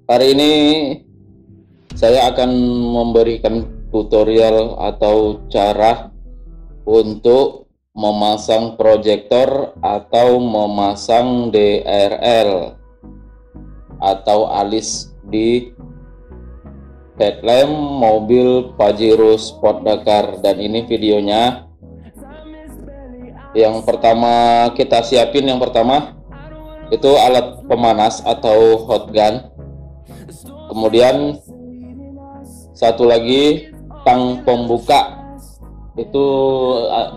Hari ini saya akan memberikan tutorial atau cara untuk memasang proyektor atau memasang DRL atau alis di headlamp mobil Pajero Sport Dakar. Dan ini videonya. Yang pertama kita siapin, yang pertama itu alat pemanas atau hot gun. Kemudian satu lagi tang pembuka, itu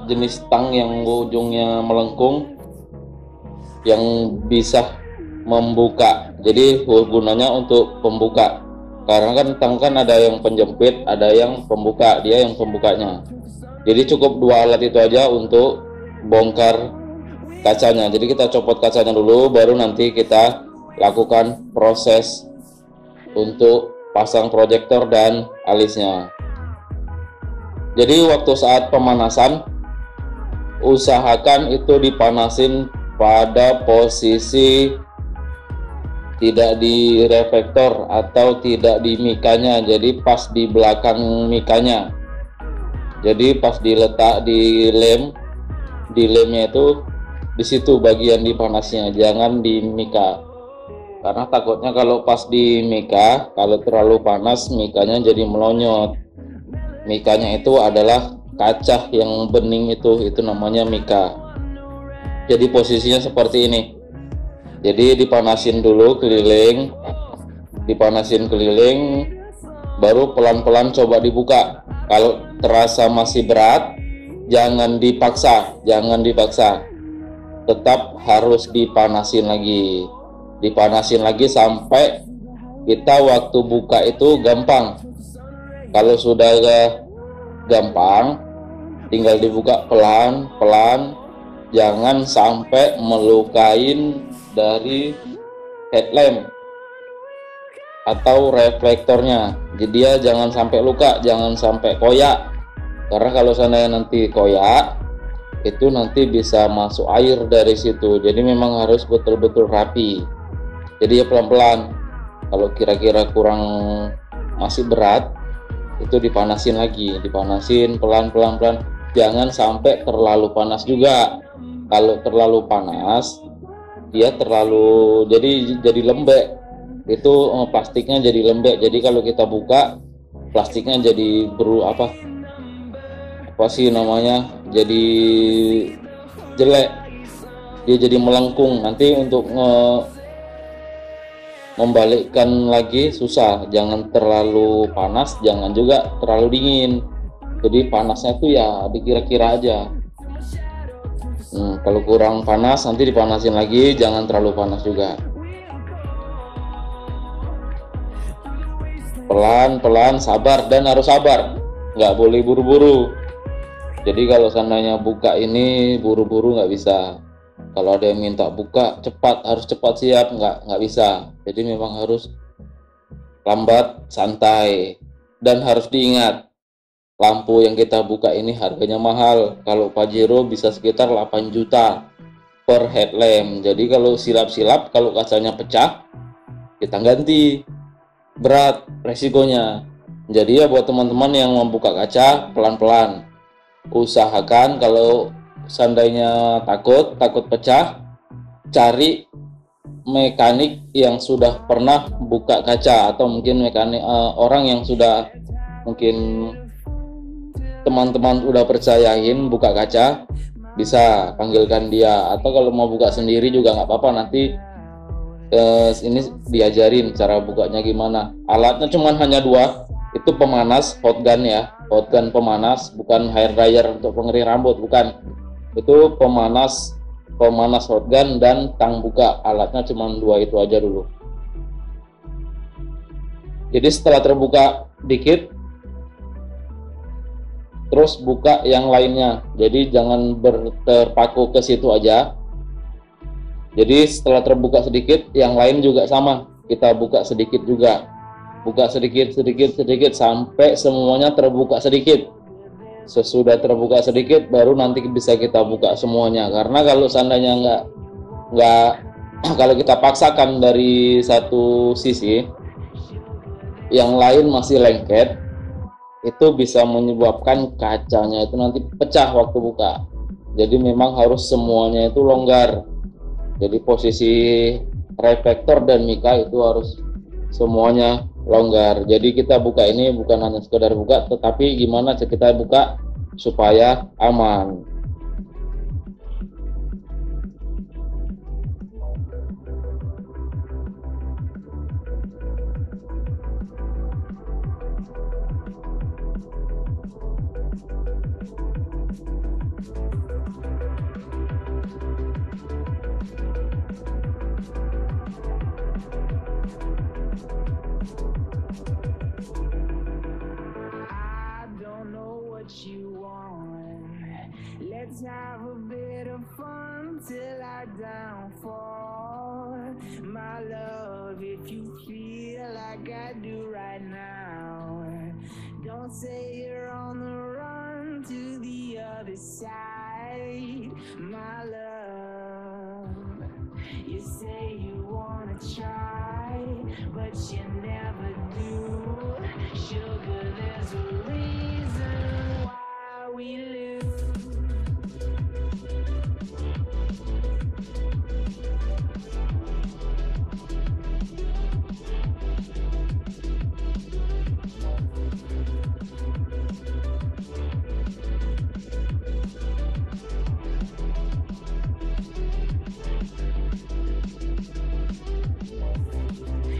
jenis tang yang ujungnya melengkung yang bisa membuka. Jadi gunanya untuk pembuka, karena kan tang kan ada yang penjepit, ada yang pembuka, dia yang pembukanya. Jadi cukup dua alat itu aja untuk bongkar kacanya. Jadi kita copot kacanya dulu, baru nanti kita lakukan proses untuk pasang proyektor dan alisnya. Jadi waktu saat pemanasan, usahakan itu dipanasin pada posisi tidak di reflektor atau tidak di mikanya, jadi pas di belakang mikanya. Jadi pas diletak di lemnya itu di situ bagian dipanasnya, jangan di mika. Karena takutnya kalau pas di mika, kalau terlalu panas mikanya jadi melonyot. Mikanya itu adalah kaca yang bening, itu namanya mika. Jadi posisinya seperti ini. Jadi dipanasin dulu keliling, baru pelan-pelan coba dibuka. Kalau terasa masih berat, jangan dipaksa, tetap harus dipanasin lagi sampai kita waktu buka itu gampang. Kalau sudah gampang, tinggal dibuka pelan-pelan, jangan sampai melukain dari headlamp atau reflektornya. Jadi dia jangan sampai luka, jangan sampai koyak, karena kalau seandainya nanti koyak, itu nanti bisa masuk air dari situ. Jadi memang harus betul-betul rapi. Jadi ya pelan-pelan. Kalau kira-kira kurang masih berat, itu dipanasin lagi, dipanasin pelan-pelan. Jangan sampai terlalu panas juga. Kalau terlalu panas, dia terlalu jadi lembek. Itu plastiknya jadi lembek. Jadi kalau kita buka, plastiknya jadi apa sih namanya? Jadi jelek. Dia jadi melengkung. Nanti untuk membalikkan lagi susah. Jangan terlalu panas, jangan juga terlalu dingin. Jadi panasnya tuh ya dikira-kira aja. Kalau kurang panas nanti dipanasin lagi, jangan terlalu panas juga. Pelan-pelan, sabar, dan harus sabar, nggak boleh buru-buru. Jadi kalau seandainya buka ini buru-buru nggak bisa. Kalau ada yang minta buka cepat, harus cepat siap, nggak bisa. Jadi memang harus lambat, santai. Dan harus diingat, lampu yang kita buka ini harganya mahal. Kalau Pajero bisa sekitar 8 juta per headlamp. Jadi kalau silap-silap, kalau kacanya pecah, kita ganti. Berat resikonya. Jadi ya buat teman-teman yang membuka kaca, pelan-pelan. Usahakan kalau seandainya takut pecah, cari mekanik yang sudah pernah buka kaca, atau mungkin mekanik orang yang sudah mungkin teman-teman udah percayain buka kaca, bisa panggilkan dia. Atau kalau mau buka sendiri juga nggak apa-apa, nanti ini diajarin cara bukanya gimana. Alatnya cuman hanya dua, itu pemanas hot gun ya, hot gun pemanas, bukan hair dryer untuk pengering rambut, bukan. Itu pemanas hot gun dan tang buka. Alatnya cuma dua itu aja dulu. Jadi setelah terbuka dikit, terus buka yang lainnya. Jadi jangan terpaku ke situ aja. Jadi setelah terbuka sedikit, yang lain juga sama, kita buka sedikit juga. Buka sedikit sampai semuanya terbuka sedikit. Sesudah terbuka sedikit, baru nanti bisa kita buka semuanya. Karena kalau seandainya nggak kalau kita paksakan dari satu sisi, yang lain masih lengket, itu bisa menyebabkan kacanya itu nanti pecah waktu buka. Jadi memang harus semuanya itu longgar. Jadi posisi reflektor dan mika itu harus semuanya longgar. Jadi kita buka ini bukan hanya sekedar buka, tetapi gimana kita buka supaya aman. Let's have a bit of fun till our downfall. My love, if you feel like I do right now, don't say you're on the run to the other side. My love, you say you wanna try, but you never do. Sugar, there's a reason why we lose.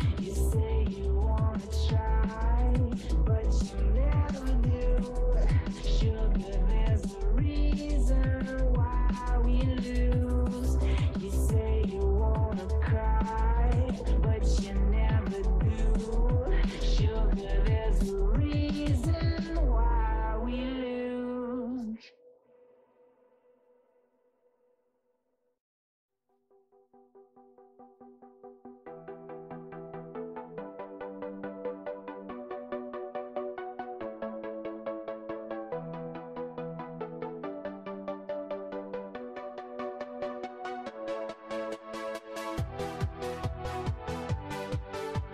You say you wanna try, but you never do. Sugar, there's a reason why we lose. You say you wanna cry, but you never do. Sugar, there's a reason why we lose.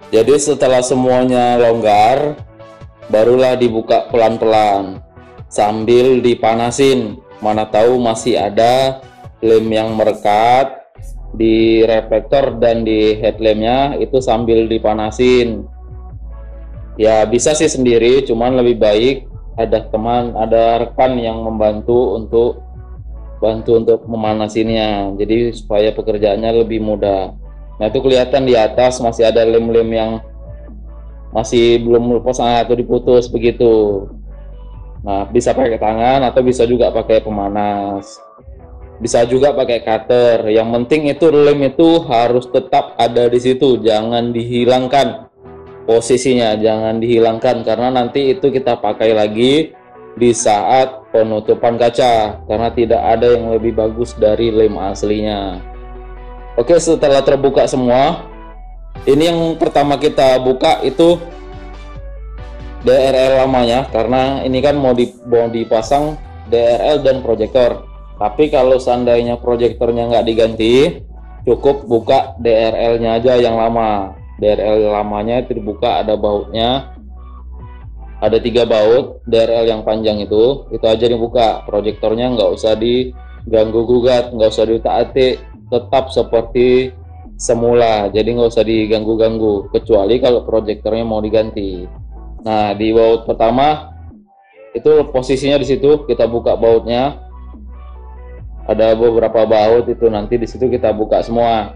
Jadi setelah semuanya longgar, barulah dibuka pelan-pelan sambil dipanasin. Mana tahu masih ada lem yang merekat di reflektor dan di headlampnya, itu sambil dipanasin. Ya bisa sih sendiri, cuman lebih baik ada teman, ada rekan yang membantu untuk memanasinnya. Jadi supaya pekerjaannya lebih mudah. Nah itu kelihatan di atas masih ada lem-lem yang masih belum lepas atau diputus begitu. Nah bisa pakai tangan atau bisa juga pakai pemanas, bisa juga pakai cutter. Yang penting itu lem itu harus tetap ada di situ, jangan dihilangkan posisinya, jangan dihilangkan karena nanti itu kita pakai lagi di saat penutupan kaca, karena tidak ada yang lebih bagus dari lem aslinya. Oke, setelah terbuka semua, ini yang pertama kita buka itu DRL lamanya, karena ini kan mau dipasang DRL dan proyektor. Tapi kalau seandainya proyektornya nggak diganti, cukup buka DRL-nya aja yang lama. DRL lamanya itu dibuka, ada bautnya, ada 3 baut DRL yang panjang itu aja dibuka. Proyektornya nggak usah diganggu gugat, nggak usah diutak-atik, tetap seperti semula, jadi nggak usah diganggu-ganggu kecuali kalau proyektornya mau diganti. Nah di baut pertama itu posisinya di situ, kita buka bautnya, ada beberapa baut itu, nanti di situ kita buka semua.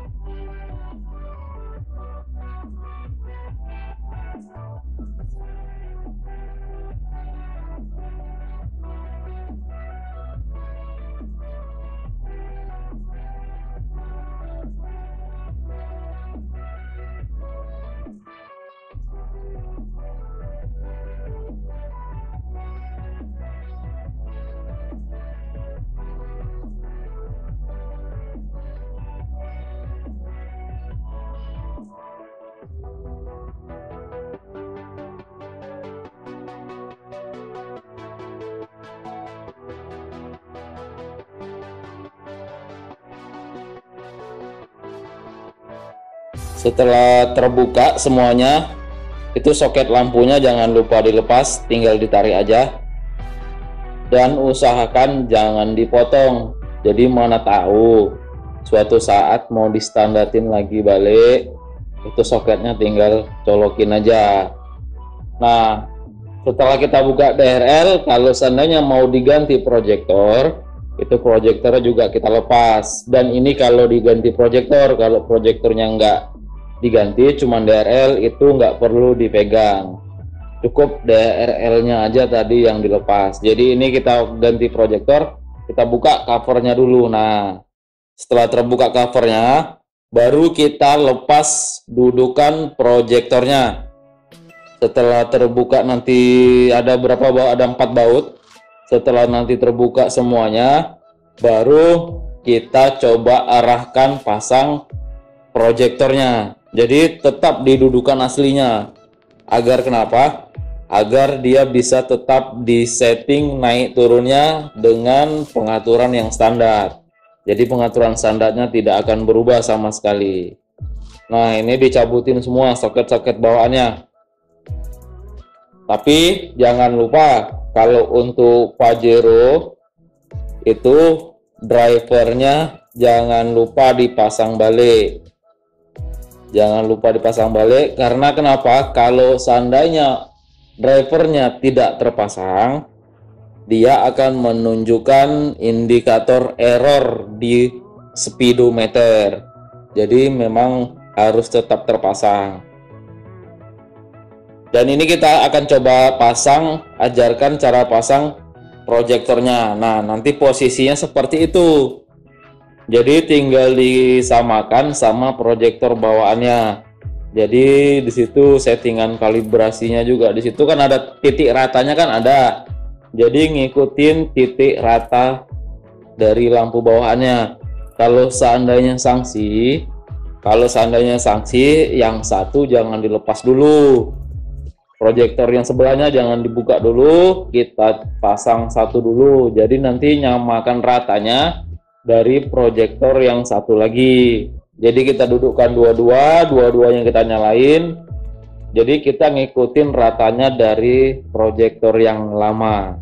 Setelah terbuka semuanya, Itu soket lampunya jangan lupa dilepas, tinggal ditarik aja. Dan usahakan jangan dipotong. Jadi mana tahu suatu saat mau distandatin lagi balik, itu soketnya tinggal colokin aja. Nah, setelah kita buka DRL, kalau seandainya mau diganti proyektor, itu proyektornya juga kita lepas. Dan ini kalau diganti proyektor, kalau proyektornya nggak diganti, cuma DRL, itu nggak perlu dipegang. Cukup DRL-nya aja tadi yang dilepas. Jadi ini kita ganti proyektor, kita buka covernya dulu. Nah, setelah terbuka covernya, baru kita lepas dudukan proyektornya. Setelah terbuka nanti ada berapa baut? Ada 4 baut. Setelah nanti terbuka semuanya, baru kita coba arahkan pasang proyektornya. Jadi tetap didudukan aslinya. Agar kenapa? Agar dia bisa tetap disetting naik turunnya dengan pengaturan yang standar. Jadi pengaturan standarnya tidak akan berubah sama sekali. Nah, ini dicabutin semua soket-soket bawaannya. Tapi jangan lupa kalau untuk Pajero itu drivernya jangan lupa dipasang balik. Jangan lupa dipasang balik karena kenapa? Kalau seandainya drivernya tidak terpasang, dia akan menunjukkan indikator error di speedometer. Jadi memang harus tetap terpasang. Dan ini kita akan coba pasang, ajarkan cara pasang proyektornya. Nah, nanti posisinya seperti itu. Jadi tinggal disamakan sama proyektor bawaannya. Jadi di situ settingan kalibrasinya juga. Di situ kan ada titik ratanya kan ada. Jadi ngikutin titik rata dari lampu bawaannya. Kalau seandainya sanksi yang satu jangan dilepas dulu. Proyektor yang sebelahnya jangan dibuka dulu, kita pasang satu dulu. Jadi nanti nyamakan ratanya dari proyektor yang satu lagi. Jadi kita dudukkan dua-duanya kita nyalain. Jadi kita ngikutin ratanya dari proyektor yang lama.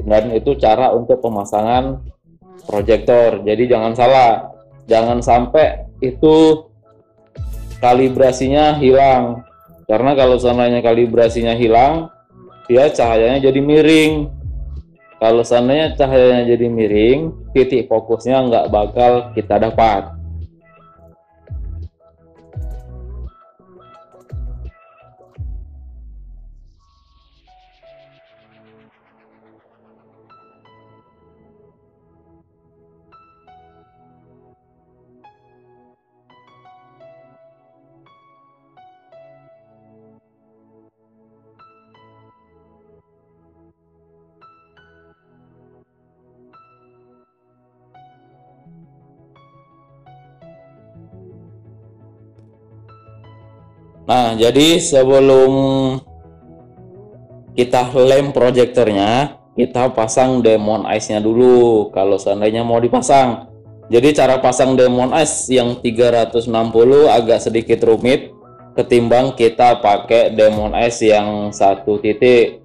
Dan itu cara untuk pemasangan proyektor. Jadi jangan salah, jangan sampai itu kalibrasinya hilang. Karena kalau seandainya kalibrasinya hilang, dia cahayanya jadi miring. Kalau seandainya cahayanya jadi miring, titik fokusnya nggak bakal kita dapat. Nah, jadi sebelum kita lem proyektornya, kita pasang Demon Ice-nya dulu kalau seandainya mau dipasang. Jadi cara pasang Demon Ice yang 360 agak sedikit rumit ketimbang kita pakai Demon Ice yang satu titik.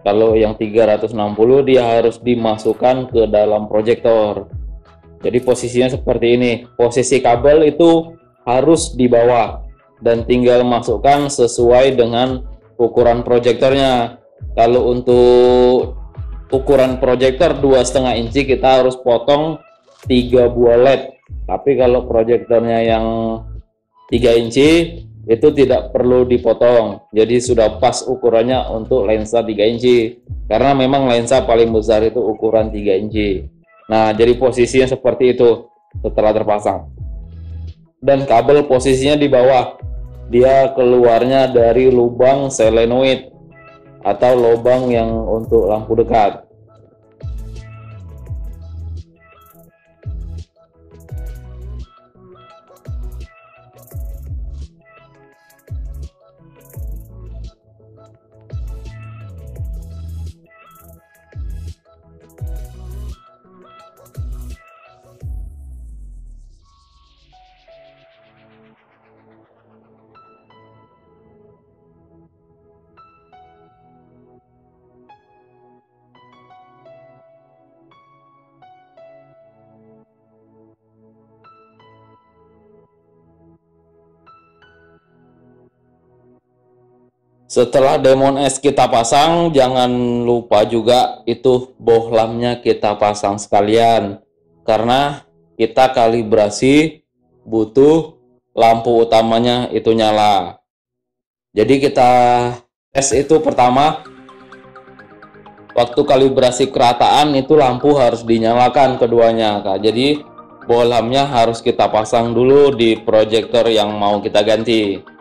Kalau yang 360 dia harus dimasukkan ke dalam proyektor. Jadi posisinya seperti ini. Posisi kabel itu harus di bawah dan tinggal masukkan sesuai dengan ukuran proyektornya. Kalau untuk ukuran proyektor 2,5 inci kita harus potong 3 buah LED. Tapi kalau proyektornya yang 3 inci itu tidak perlu dipotong. Jadi sudah pas ukurannya untuk lensa 3 inci. Karena memang lensa paling besar itu ukuran 3 inci. Nah, jadi posisinya seperti itu setelah terpasang. Dan kabel posisinya di bawah. Dia keluarnya dari lubang selenoid atau lubang yang untuk lampu dekat. Setelah Demon S kita pasang, jangan lupa juga itu bohlamnya kita pasang sekalian. Karena kita kalibrasi butuh lampu utamanya itu nyala. Jadi kita tes itu pertama, waktu kalibrasi kerataan itu lampu harus dinyalakan keduanya, Kak. Jadi bohlamnya harus kita pasang dulu di proyektor yang mau kita ganti.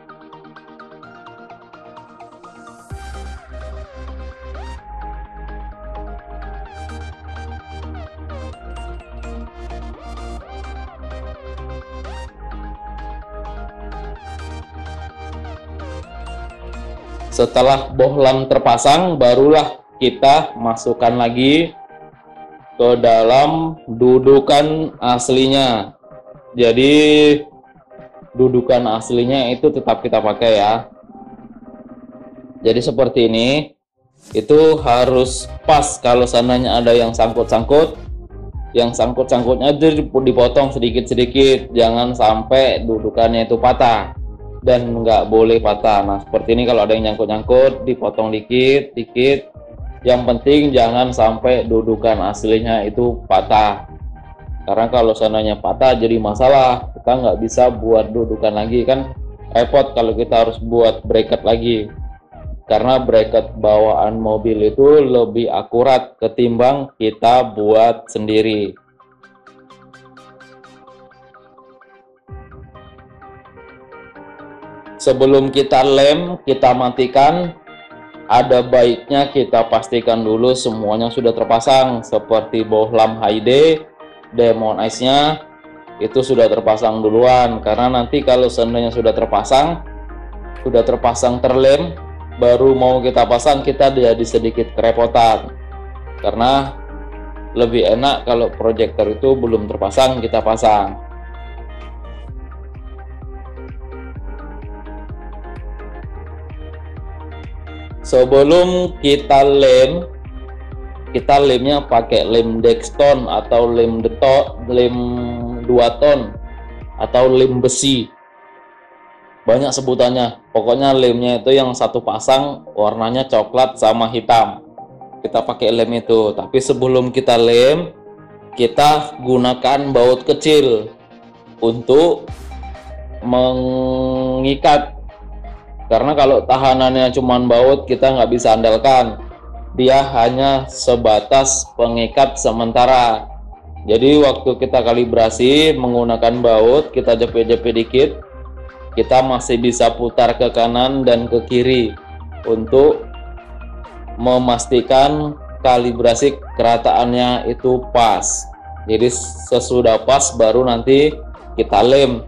Setelah bohlam terpasang, barulah kita masukkan lagi ke dalam dudukan aslinya. Jadi dudukan aslinya itu tetap kita pakai ya. Jadi seperti ini, itu harus pas. Kalau seandainya ada yang sangkut-sangkut, yang sangkut-sangkutnya itu dipotong sedikit-sedikit, jangan sampai dudukannya itu patah. Dan nggak boleh patah. Nah seperti ini, kalau ada yang nyangkut-nyangkut dipotong dikit-dikit. Yang penting jangan sampai dudukan aslinya itu patah, karena kalau seandainya patah jadi masalah, kita nggak bisa buat dudukan lagi, kan repot kalau kita harus buat bracket lagi, karena bracket bawaan mobil itu lebih akurat ketimbang kita buat sendiri. Sebelum kita lem, kita matikan, ada baiknya kita pastikan dulu semuanya sudah terpasang, seperti bohlam HD, Demon Ice-nya itu sudah terpasang duluan, karena nanti kalau seandainya sudah terpasang terlem, baru mau kita pasang, kita jadi sedikit kerepotan, karena lebih enak kalau proyektor itu belum terpasang kita pasang. Sebelum kita lemnya pakai lem Dexton atau lem 2 ton atau lem besi, banyak sebutannya. Pokoknya lemnya itu yang satu pasang warnanya coklat sama hitam, kita pakai lem itu. Tapi sebelum kita lem, kita gunakan baut kecil untuk mengikat, karena kalau tahanannya cuma baut kita nggak bisa andalkan, dia hanya sebatas pengikat sementara. Jadi waktu kita kalibrasi menggunakan baut, kita jepit-jepit dikit, kita masih bisa putar ke kanan dan ke kiri untuk memastikan kalibrasi kerataannya itu pas. Jadi sesudah pas baru nanti kita lem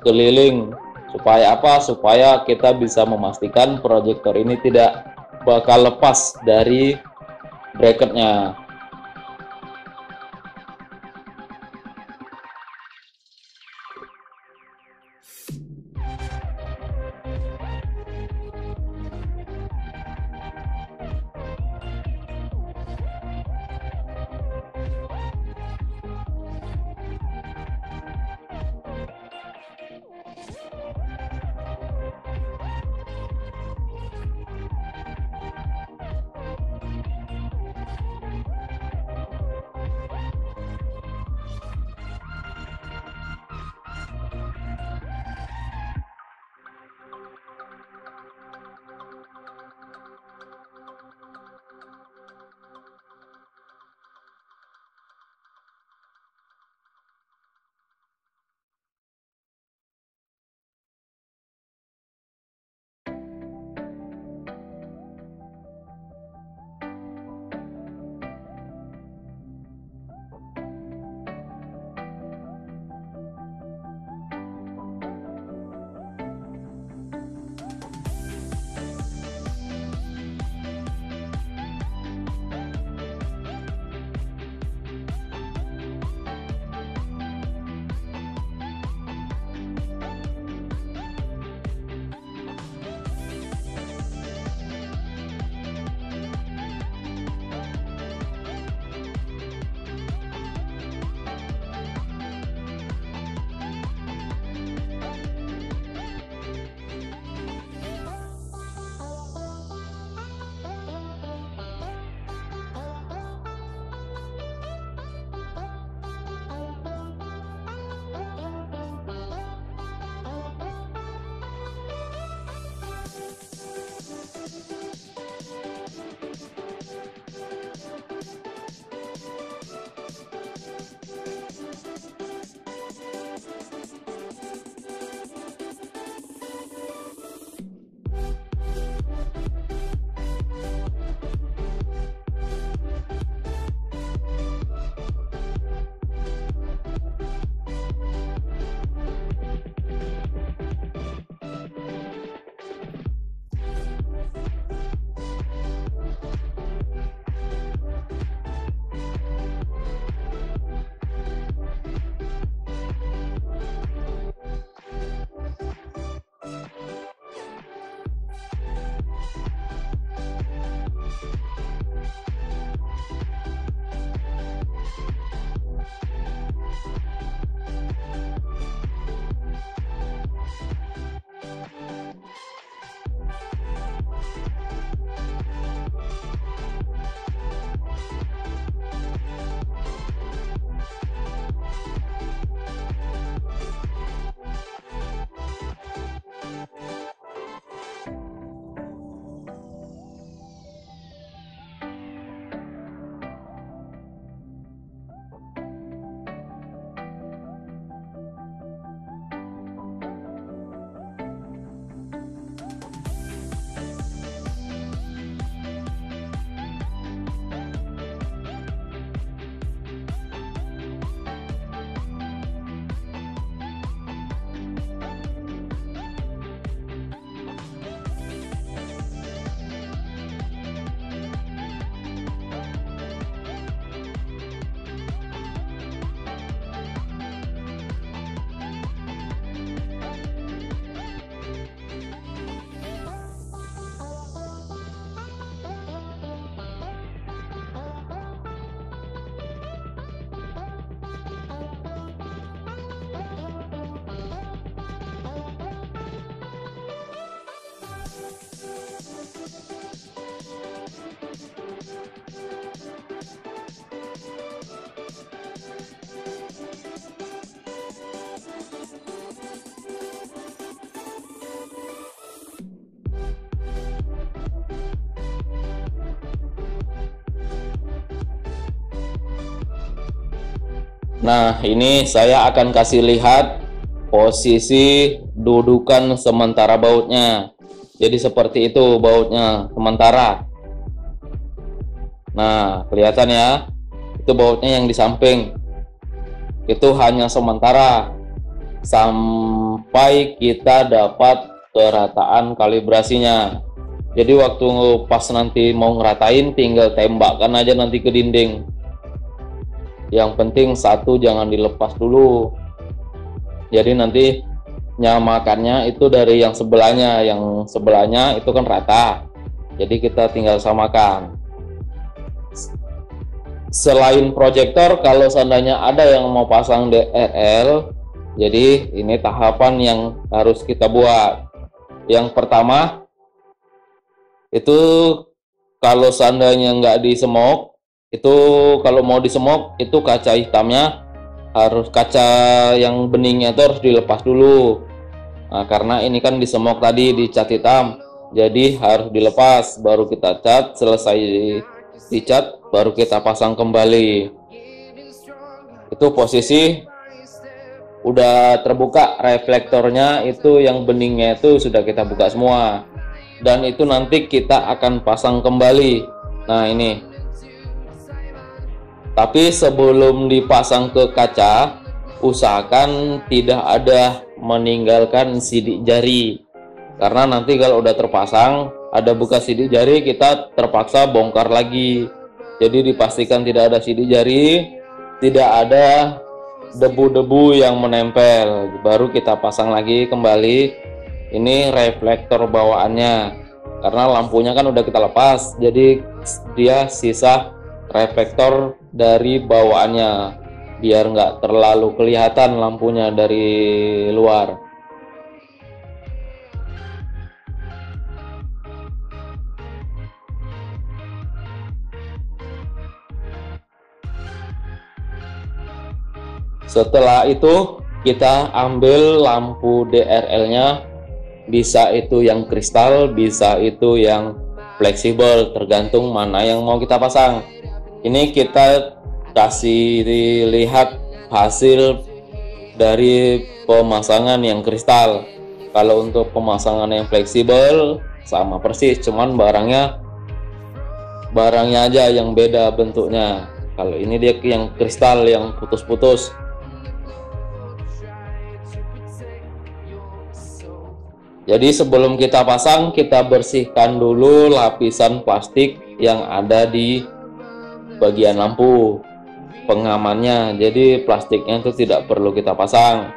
keliling. Supaya apa? Supaya kita bisa memastikan proyektor ini tidak bakal lepas dari bracketnya. Nah, ini saya akan kasih lihat posisi dudukan sementara bautnya. Jadi seperti itu bautnya sementara. Nah, kelihatan ya, itu bautnya yang di samping. Itu hanya sementara sampai kita dapat kerataan kalibrasinya. Jadi waktu pas nanti mau ngeratain, tinggal tembakkan aja nanti ke dinding. Yang penting satu jangan dilepas dulu. Jadi nanti nyamakannya itu dari yang sebelahnya itu kan rata. Jadi kita tinggal samakan. Selain proyektor, kalau seandainya ada yang mau pasang DRL, jadi ini tahapan yang harus kita buat. Yang pertama itu kalau seandainya nggak disemok, itu kalau mau disemok itu kaca hitamnya harus, kaca yang beningnya itu harus dilepas dulu. Nah, karena ini kan disemok tadi dicat hitam, jadi harus dilepas baru kita cat. Selesai dicat baru kita pasang kembali. Itu posisi udah terbuka reflektornya, itu yang beningnya itu sudah kita buka semua, dan itu nanti kita akan pasang kembali. Nah ini, tapi sebelum dipasang ke kaca, usahakan tidak ada meninggalkan sidik jari, karena nanti kalau udah terpasang ada bekas sidik jari, kita terpaksa bongkar lagi. Jadi dipastikan tidak ada sidik jari, tidak ada debu-debu yang menempel, baru kita pasang lagi kembali. Ini reflektor bawaannya, karena lampunya kan udah kita lepas, jadi dia sisa reflektor dari bawaannya, biar nggak terlalu kelihatan lampunya dari luar. Setelah itu kita ambil lampu DRL-nya, bisa itu yang kristal, bisa itu yang fleksibel, tergantung mana yang mau kita pasang. Ini kita kasih lihat hasil dari pemasangan yang kristal. Kalau untuk pemasangan yang fleksibel sama persis, cuman barangnya aja yang beda bentuknya. Kalau ini dia yang kristal yang putus-putus. Jadi sebelum kita pasang, kita bersihkan dulu lapisan plastik yang ada di bagian lampu pengamannya. Jadi plastiknya itu tidak perlu kita pasang,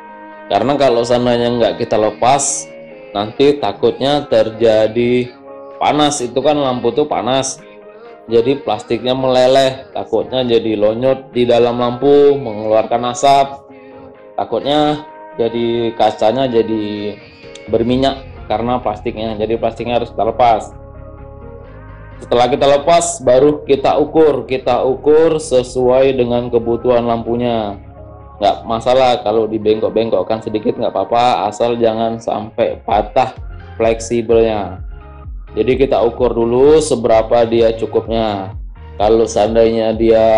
karena kalau seandainya nggak kita lepas, nanti takutnya terjadi panas. Itu kan lampu tuh panas, jadi plastiknya meleleh, takutnya jadi lonyot di dalam lampu, mengeluarkan asap, takutnya jadi kacanya jadi berminyak karena plastiknya. Jadi plastiknya harus kita lepas. Setelah kita lepas, baru kita ukur sesuai dengan kebutuhan lampunya. Nggak masalah kalau dibengkok-bengkokkan sedikit, nggak apa-apa, asal jangan sampai patah fleksibelnya. Jadi kita ukur dulu seberapa dia cukupnya. Kalau seandainya dia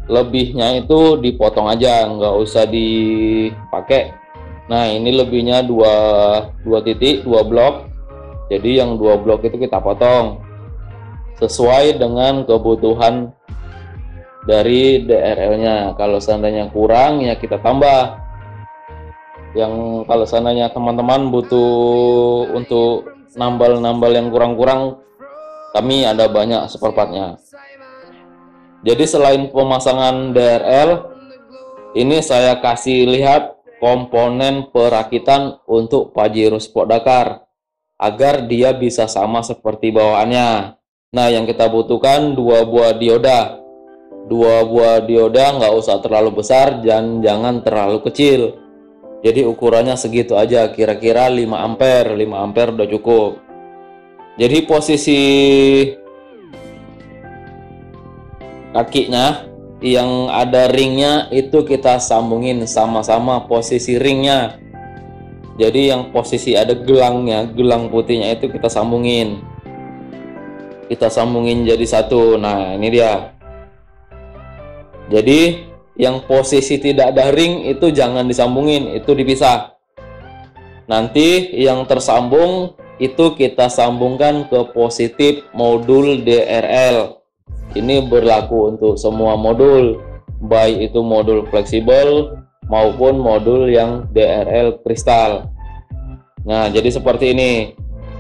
lebihnya itu dipotong aja, nggak usah dipakai. Nah ini lebihnya dua blok, jadi yang 2 blok itu kita potong sesuai dengan kebutuhan dari DRL-nya. Kalau seandainya kurang ya kita tambah. Yang kalau seandainya teman-teman butuh untuk nambal yang kurang-kurang, kami ada banyak spare part-nya. Jadi selain pemasangan DRL, ini saya kasih lihat komponen perakitan untuk Pajero Sport Dakar agar dia bisa sama seperti bawaannya. Nah yang kita butuhkan 2 buah dioda. 2 buah dioda nggak usah terlalu besar dan jangan terlalu kecil. Jadi ukurannya segitu aja, kira-kira 5 ampere udah cukup. Jadi posisi kakinya yang ada ringnya itu kita sambungin sama-sama posisi ringnya. Jadi yang posisi ada gelangnya, gelang putihnya itu kita sambungin. Kita sambungin jadi satu. Nah, ini dia. Jadi yang posisi tidak ada ring itu jangan disambungin, itu dipisah. Nanti yang tersambung itu kita sambungkan ke positif modul DRL. Ini berlaku untuk semua modul, baik itu modul fleksibel maupun modul yang DRL kristal. Nah, jadi seperti ini.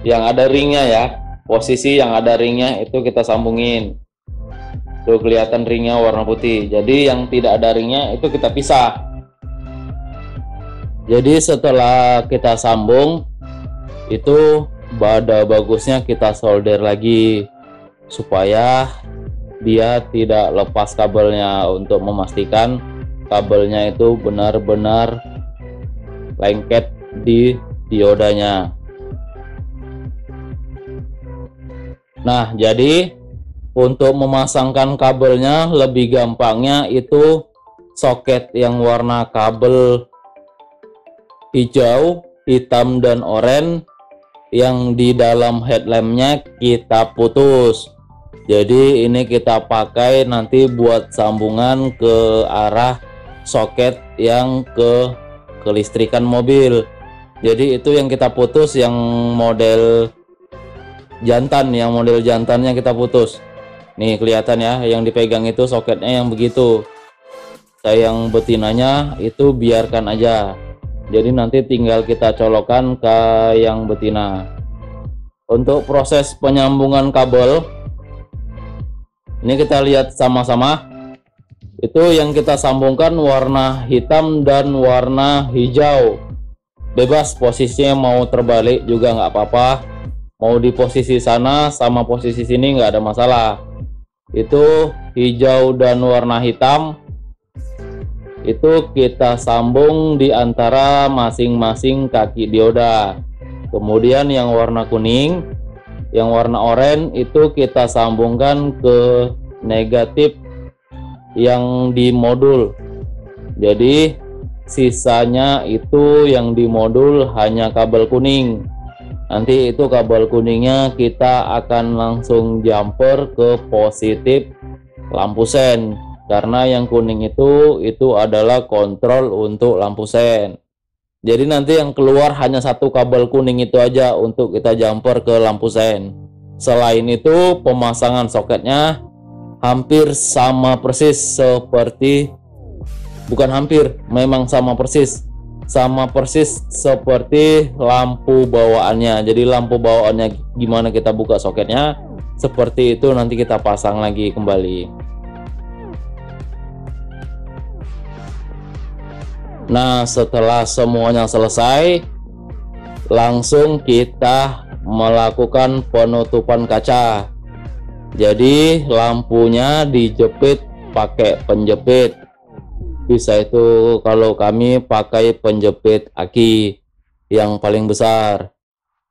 Yang ada ringnya ya, posisi yang ada ringnya itu kita sambungin. Tuh kelihatan ringnya warna putih. Jadi yang tidak ada ringnya itu kita pisah. Jadi setelah kita sambung itu bagusnya kita solder lagi supaya dia tidak lepas kabelnya, untuk memastikan kabelnya itu benar-benar lengket di diodanya. Nah, jadi untuk memasangkan kabelnya lebih gampangnya itu soket yang warna kabel hijau, hitam, dan oranye yang di dalam headlampnya kita putus. Jadi ini kita pakai nanti buat sambungan ke arah soket yang ke kelistrikan mobil. Jadi itu yang kita putus, yang model jantan, yang model jantannya kita putus. Nih kelihatan ya, yang dipegang itu soketnya yang begitu. Yang betinanya itu biarkan aja. Jadi nanti tinggal kita colokan ke yang betina. Untuk proses penyambungan kabel, ini kita lihat sama-sama. Itu yang kita sambungkan warna hitam dan warna hijau. Bebas posisinya, mau terbalik juga nggak apa-apa. Mau di posisi sana sama posisi sini nggak ada masalah. Itu hijau dan warna hitam itu kita sambung di antara masing-masing kaki dioda. Kemudian yang warna kuning, yang warna oranye itu kita sambungkan ke negatif yang di modul. Jadi sisanya itu yang di modul hanya kabel kuning. Nanti itu kabel kuningnya kita akan langsung jumper ke positif lampu sen, karena yang kuning itu adalah kontrol untuk lampu sen. Jadi nanti yang keluar hanya satu kabel kuning itu aja untuk kita jumper ke lampu sen. Selain itu pemasangan soketnya hampir sama persis seperti, bukan hampir, memang sama persis seperti lampu bawaannya. Jadi lampu bawaannya gimana kita buka soketnya, seperti itu nanti kita pasang lagi kembali. Nah, setelah semuanya selesai, langsung kita melakukan penutupan kaca. Jadi lampunya dijepit pakai penjepit. Bisa itu kalau kami pakai penjepit aki yang paling besar.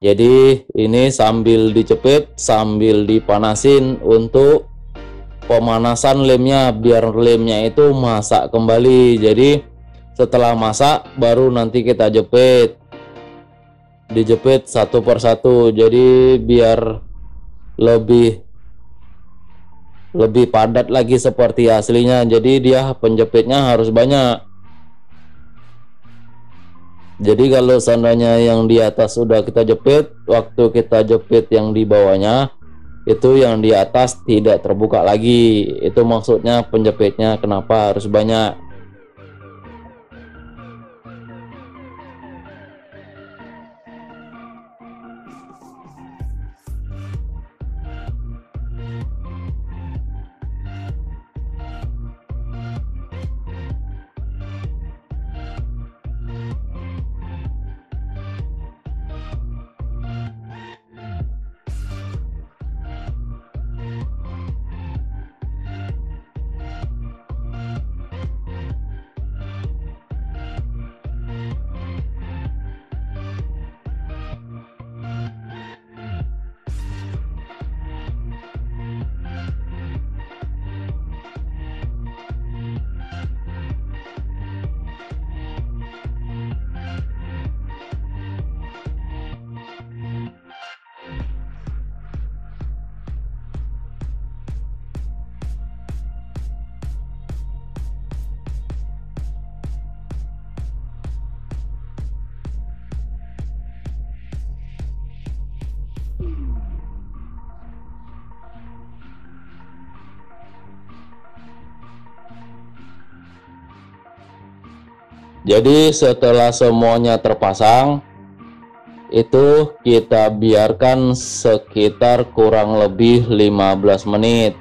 Jadi ini sambil dijepit sambil dipanasin untuk pemanasan lemnya, biar lemnya itu masak kembali. Jadi setelah masak baru nanti kita jepit, dijepit satu persatu, jadi biar lebih padat lagi seperti aslinya. Jadi dia penjepitnya harus banyak. Jadi kalau seandainya yang di atas sudah kita jepit, waktu kita jepit yang di bawahnya itu yang di atas tidak terbuka lagi. Itu maksudnya penjepitnya kenapa harus banyak. Jadi setelah semuanya terpasang, itu kita biarkan sekitar kurang lebih 15 menit.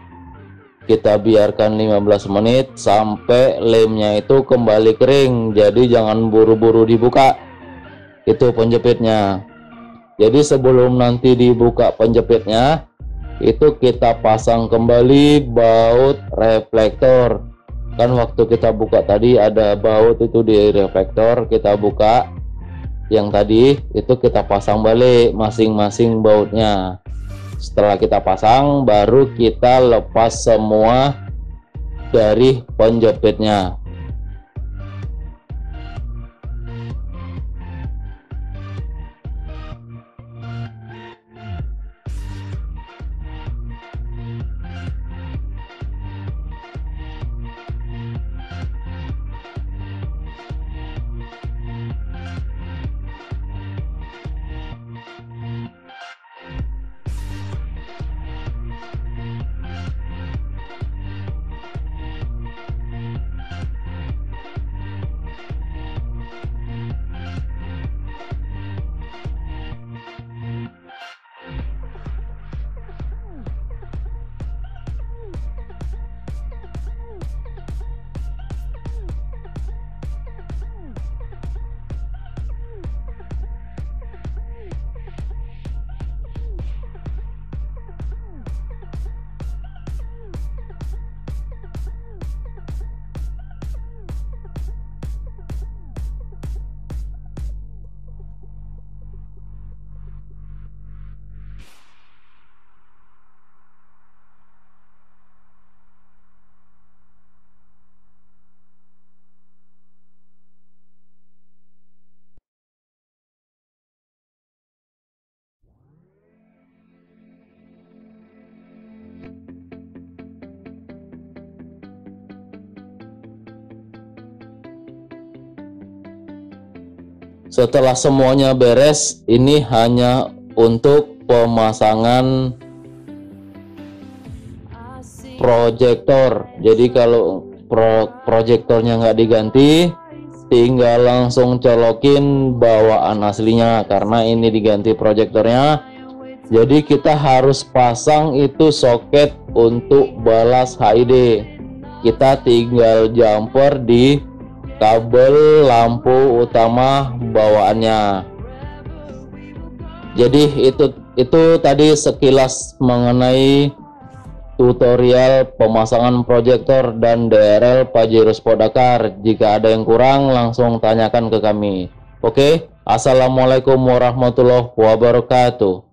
Kita biarkan 15 menit sampai lemnya itu kembali kering. Jadi jangan buru-buru dibuka itu penjepitnya. Jadi sebelum nanti dibuka penjepitnya, itu kita pasang kembali baut reflektor. Kan waktu kita buka tadi ada baut itu di reflektor, kita buka yang tadi itu kita pasang balik masing-masing bautnya. Setelah kita pasang, baru kita lepas semua dari penjepitnya. Setelah semuanya beres, ini hanya untuk pemasangan proyektor. Jadi kalau proyektornya nggak diganti, tinggal langsung colokin bawaan aslinya. Karena ini diganti proyektornya, jadi kita harus pasang itu soket untuk balas HID. Kita tinggal jumper di kabel lampu utama bawaannya. Jadi itu tadi sekilas mengenai tutorial pemasangan proyektor dan DRL Pajero Sport Dakar. Jika ada yang kurang, langsung tanyakan ke kami. Oke, assalamualaikum warahmatullahi wabarakatuh.